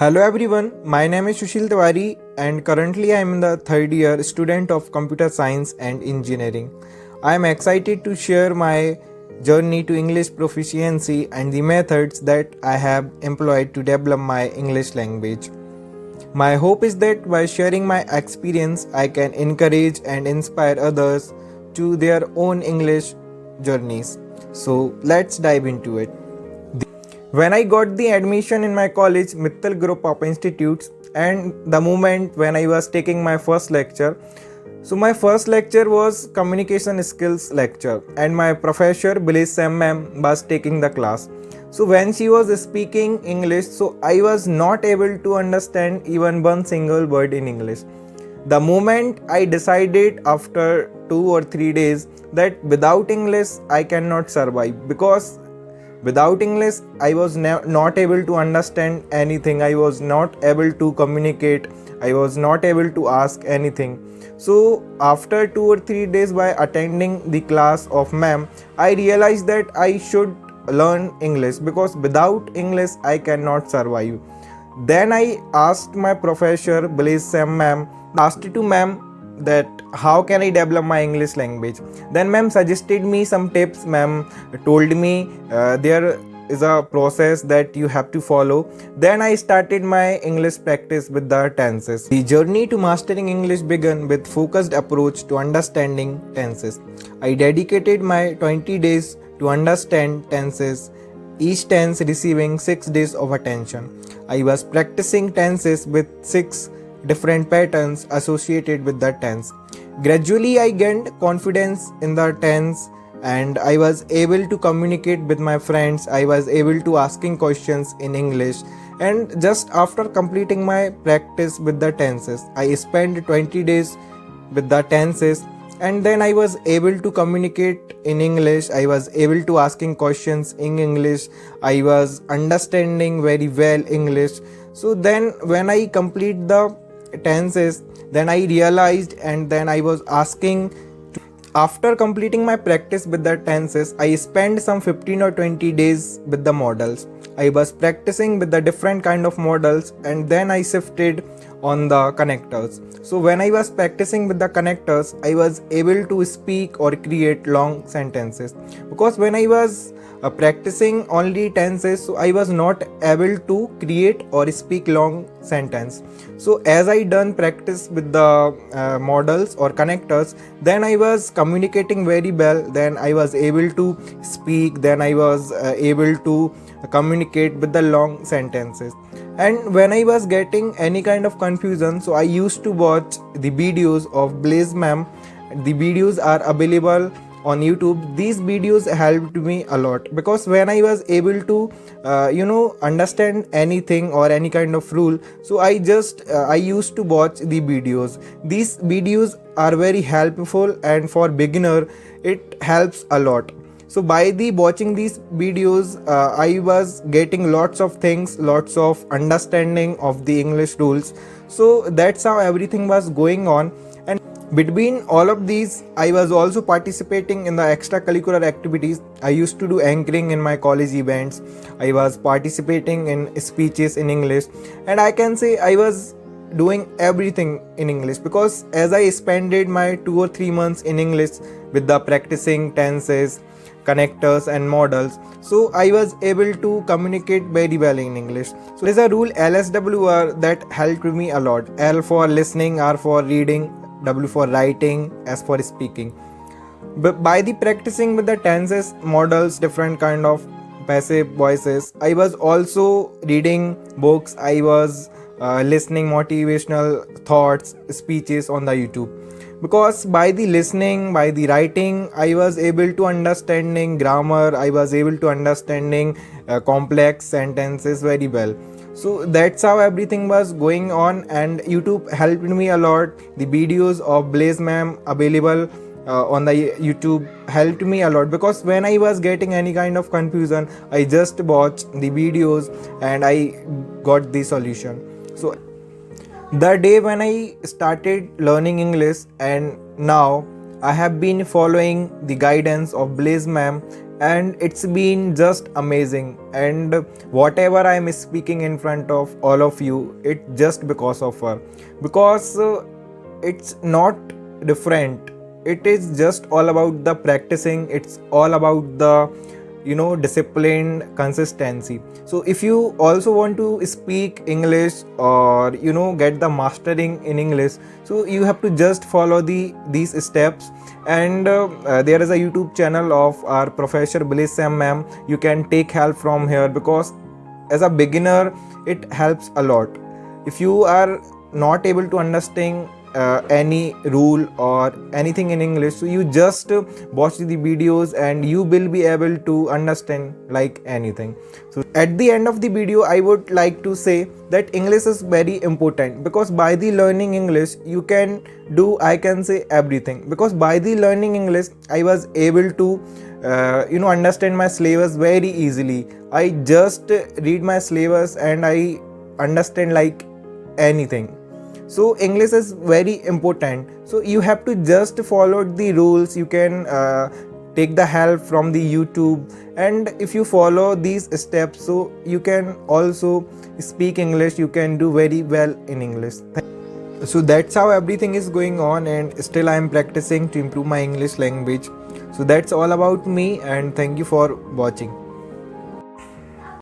Hello everyone, my name is Sushil Tiwari and currently I am in the third year student of computer science and engineering. I am excited to share my journey to English proficiency and the methods that I have employed to develop my English language. My hope is that by sharing my experience, I can encourage and inspire others to their own English journeys. So let's dive into it. When I got the admission in my college, Mittal Group of Institutes, and the moment when I was taking my first lecture, so my first lecture was communication skills lecture, and my professor Billy Sam ma'am was taking the class. So when she was speaking English, so I was not able to understand even one single word in English. The moment I decided after 2 or 3 days that without English I cannot survive, because without English I was not able to understand anything, I was not able to communicate, I was not able to ask anything. So after 2 or 3 days by attending the class of ma'am, I realized that I should learn English, because without English I cannot survive. Then I asked my professor Blaze Sam ma'am, asked to ma'am that how can I develop my English language. Then ma'am suggested me some tips. Ma'am told me there is a process that you have to follow. Then I started my English practice with the tenses. The journey to mastering English began with focused approach to understanding tenses. I dedicated my 20 days to understand tenses, each tense receiving 6 days of attention. I was practicing tenses with 6 different patterns associated with the tense. Gradually, I gained confidence in the tense and I was able to communicate with my friends. I was able to asking questions in English. And just after completing my practice with the tenses, I spent 20 days with the tenses, and then I was able to communicate in English. I was able to asking questions in English. I was understanding very well English. So then when I complete the tenses, then I realized, and then I was asking. After completing my practice with the tenses, I spent some 15 or 20 days with the models. I was practicing with the different kind of models, and then I shifted on the connectors. So when I was practicing with the connectors, I was able to speak or create long sentences, because when I was practicing only tenses, so I was not able to create or speak long sentence. So as I done practice with the models or connectors, then I was communicating very well, then I was able to speak, then I was able to communicate with the long sentences. And when I was getting any kind of confusion, so I used to watch the videos of Blaze ma'am. The videos are available on YouTube. These videos helped me a lot, because when I was able to understand anything or any kind of rule, so I used to watch the videos. These videos are very helpful, and for beginner it helps a lot. So by the watching these videos, I was getting lots of things, lots of understanding of the English rules. So that's how everything was going on. And between all of these, I was also participating in the extracurricular activities. I used to do anchoring in my college events. I was participating in speeches in English, and I can say I was doing everything in English, because as I spended my 2 or 3 months in English with the practicing tenses, connectors and models, so I was able to communicate very well in English. So there's a rule LSWR that helped me a lot. L for listening, R for reading, W for writing, S for speaking. But by the practicing with the tenses, models, different kind of passive voices, I was also reading books. I was listening motivational thoughts, speeches on the YouTube, because by the listening, by the writing, I was able to understanding grammar, I was able to understanding complex sentences very well. So that's how everything was going on, and YouTube helped me a lot. The videos of Blaze ma'am available on the YouTube helped me a lot, because when I was getting any kind of confusion, I just watched the videos and I got the solution. So the day when I started learning English, and now I have been following the guidance of Blaze ma'am, and it's been just amazing. And whatever I'm speaking in front of all of you, it's just because of her, because it's not different. It is just all about the practicing. It's all about the disciplined consistency. So if you also want to speak English, or get the mastering in English, so you have to just follow these steps. And there is a YouTube channel of our Professor Bliss Sam ma'am. You can take help from here, because as a beginner it helps a lot. If you are not able to understand any rule or anything in English, so you just watch the videos and you will be able to understand like anything. So at the end of the video, I would like to say that English is very important, because by the learning English you can do, I can say, everything. Because by the learning English I was able to understand my syllabus very easily. I just read my syllabus and I understand like anything. So English is very important. So you have to just follow the rules. You can take the help from the YouTube, and if you follow these steps, so you can also speak English. You can do very well in English. So that's how everything is going on, and still I am practicing to improve my English language. So that's all about me, and thank you for watching.